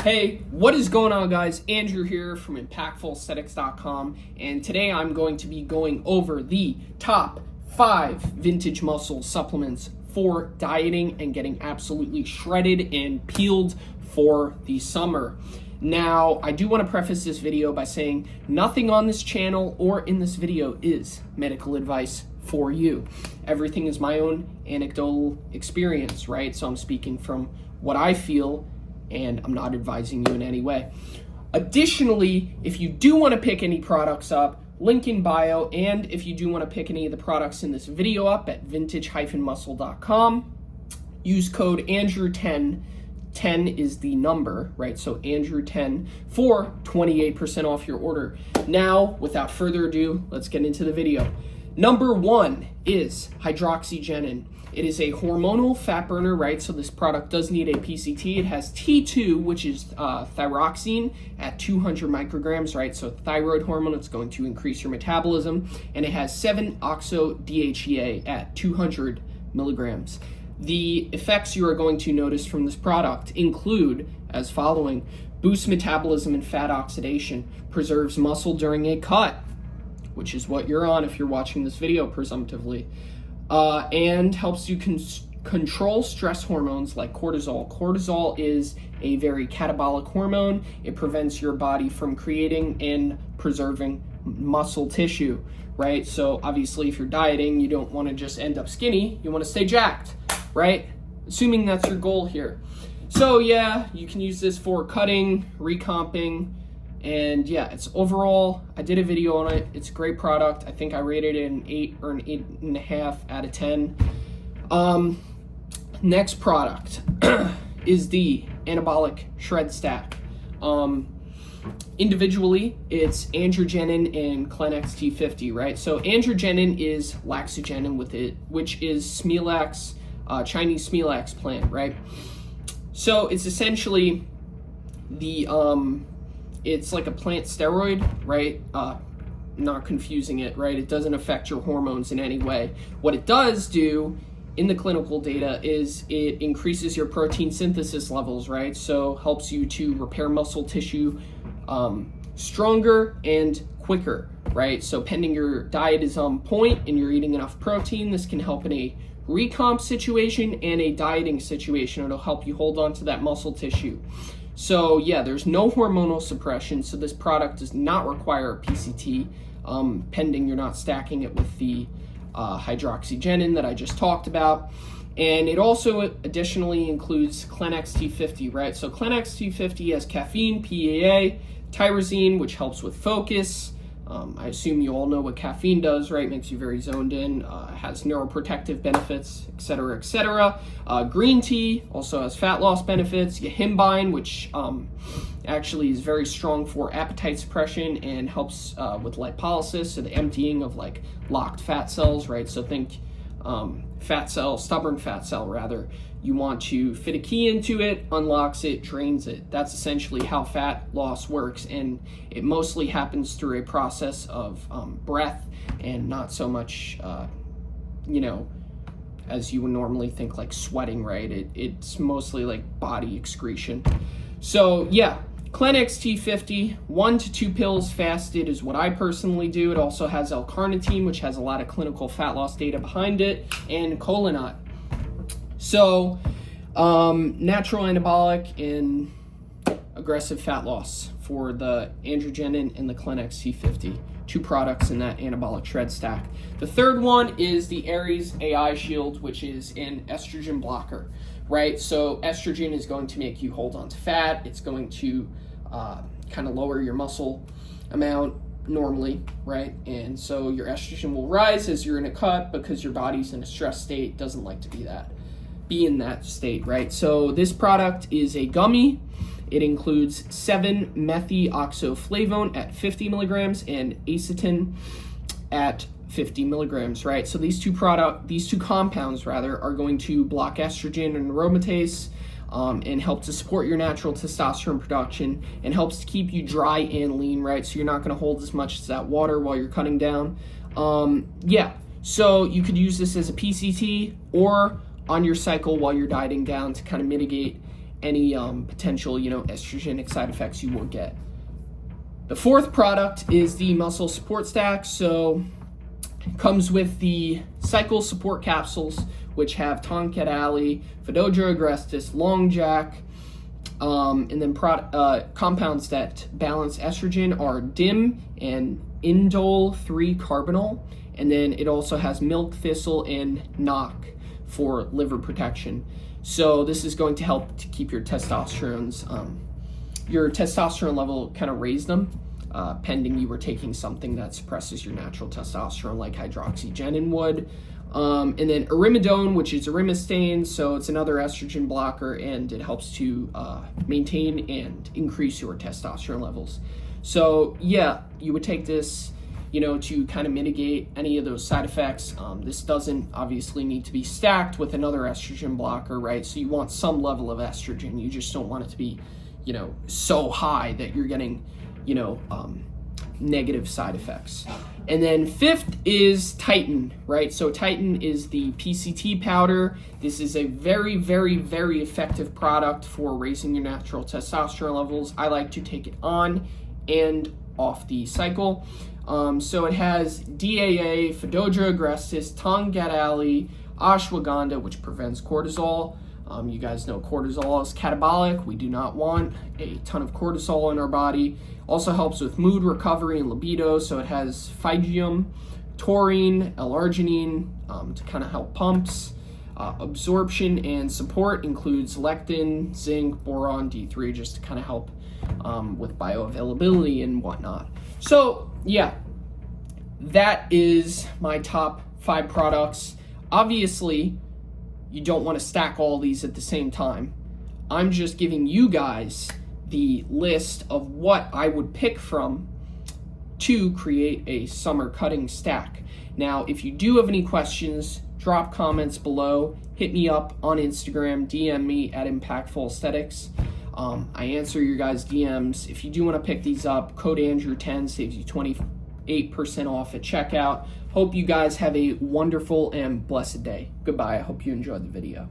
Hey, what is going on, guys? Andrew here from ImpactfulAesthetics.com, and today I'm going to be going over the top 5 vintage muscle supplements for dieting and getting absolutely shredded and peeled for the summer. Now, I do want to preface this video by saying nothing on this channel or in this video is medical advice for you. Everything is my own anecdotal experience, right? So I'm speaking from what I feel, and I'm not advising you in any way. Additionally, if you do want to pick any products up, link in bio, and if you do want to pick any of the products in this video up at vintage-muscle.com, use code ANDREW10. 10 is the number, right? So ANDREW10 for 28% off your order. Now, without further ado, let's get into the video. Number 1 is hydroxygenin. It is a hormonal fat burner, right? So this product does need a PCT. It has T2, which is thyroxine at 200 micrograms, right? So thyroid hormone, it's going to increase your metabolism. And it has 7-oxo-DHEA at 200 milligrams. The effects you are going to notice from this product include as following: boosts metabolism and fat oxidation, preserves muscle during a cut, which is what you're on if you're watching this video presumptively, and helps you control stress hormones like cortisol. Cortisol is a very catabolic hormone. It prevents your body from creating and preserving muscle tissue, right? So obviously if you're dieting, you don't want to just end up skinny, you want to stay jacked, right? Assuming that's your goal here. So yeah, you can use this for cutting, recomping, and yeah, it's overall, I did a video on it. It's a great product. I think I rated it an 8 or an 8.5 out of 10. Next product is the anabolic shred stack. Individually, it's androgenin and Clenex T50, right? So androgenin is laxogenin with it, which is Smilax, Chinese Smilax plant, right? So it's essentially the it's like a plant steroid, right? Not confusing it, right? It doesn't affect your hormones in any way. What it does do in the clinical data is it increases your protein synthesis levels, right? So helps you to repair muscle tissue stronger and quicker, right? So pending your diet is on point and you're eating enough protein, this can help in a recomp situation and a dieting situation. It'll help you hold on to that muscle tissue. So yeah, there's no hormonal suppression, so this product does not require a PCT, pending you're not stacking it with the hydroxygenin that I just talked about. And it also additionally includes Clenex T50, right? So Clenex T50 has caffeine, PAA, tyrosine, which helps with focus. I assume you all know what caffeine does, right? Makes you very zoned in, has neuroprotective benefits, etc., etc. Green tea also has fat loss benefits. Yohimbine, which actually is very strong for appetite suppression and helps with lipolysis, so the emptying of like locked fat cells, right? So think stubborn fat cell rather. You want to fit a key into it, unlocks it, drains it. That's essentially how fat loss works, and it mostly happens through a process of breath and not so much, as you would normally think, like sweating, right? It's mostly like body excretion. So yeah, Clenex T50, 1 to 2 pills fasted is what I personally do. It also has L-carnitine, which has a lot of clinical fat loss data behind it, and Cholinut. So, natural anabolic and aggressive fat loss for the androgenin and the Clenex T50, 2 products in that anabolic shred stack. The third one is the Aries AI Shield, which is an estrogen blocker, right? So estrogen is going to make you hold on to fat. It's going to kind of lower your muscle amount normally, right? And so your estrogen will rise as you're in a cut because your body's in a stress state, doesn't like to be in that state, right? So this product is a gummy. It includes 7-methioxoflavone at 50 milligrams and acetin at 50 milligrams, right? So these two compounds are going to block estrogen and aromatase and help to support your natural testosterone production and helps to keep you dry and lean, right? So you're not going to hold as much as that water while you're cutting down. Yeah, so you could use this as a PCT or on your cycle while you're dieting down to kind of mitigate any potential, estrogenic side effects you will get. The fourth product is the muscle support stack. So it comes with the cycle support capsules, which have tonkat ali, Fedodra agrestis, long jack, and then compounds that balance estrogen are DIM and indole 3-carbinol, and then it also has milk thistle and NOC for liver protection. So this is going to help to keep your testosterone level, kind of raise them, pending you were taking something that suppresses your natural testosterone like hydroxygenin would. And then arimidone, which is arimistane, so it's another estrogen blocker, and it helps to maintain and increase your testosterone levels. So yeah, you would take this, to kind of mitigate any of those side effects. This doesn't obviously need to be stacked with another estrogen blocker, right? So you want some level of estrogen. You just don't want it to be, so high that you're getting, negative side effects. And then fifth is Titan, right? So Titan is the PCT powder. This is a very, very, very effective product for raising your natural testosterone levels. I like to take it on and off the cycle. So it has DAA, Fedodra agrestis, tonkat ali, ashwagandha, which prevents cortisol. You guys know cortisol is catabolic. We do not want a ton of cortisol in our body. Also helps with mood recovery and libido. So it has phygium, taurine, L-arginine to kind of help pumps. Absorption and support includes lectin, zinc, boron, D3, just to kind of help with bioavailability and whatnot. So yeah, that is my top 5 products. Obviously, you don't want to stack all these at the same time. I'm just giving you guys the list of what I would pick from to create a summer cutting stack. Now, if you do have any questions, drop comments below, hit me up on Instagram, DM me at Impactful Aesthetics. I answer your guys' DMs. If you do want to pick these up, code ANDREW10 saves you 28% off at checkout. Hope you guys have a wonderful and blessed day. Goodbye. I hope you enjoyed the video.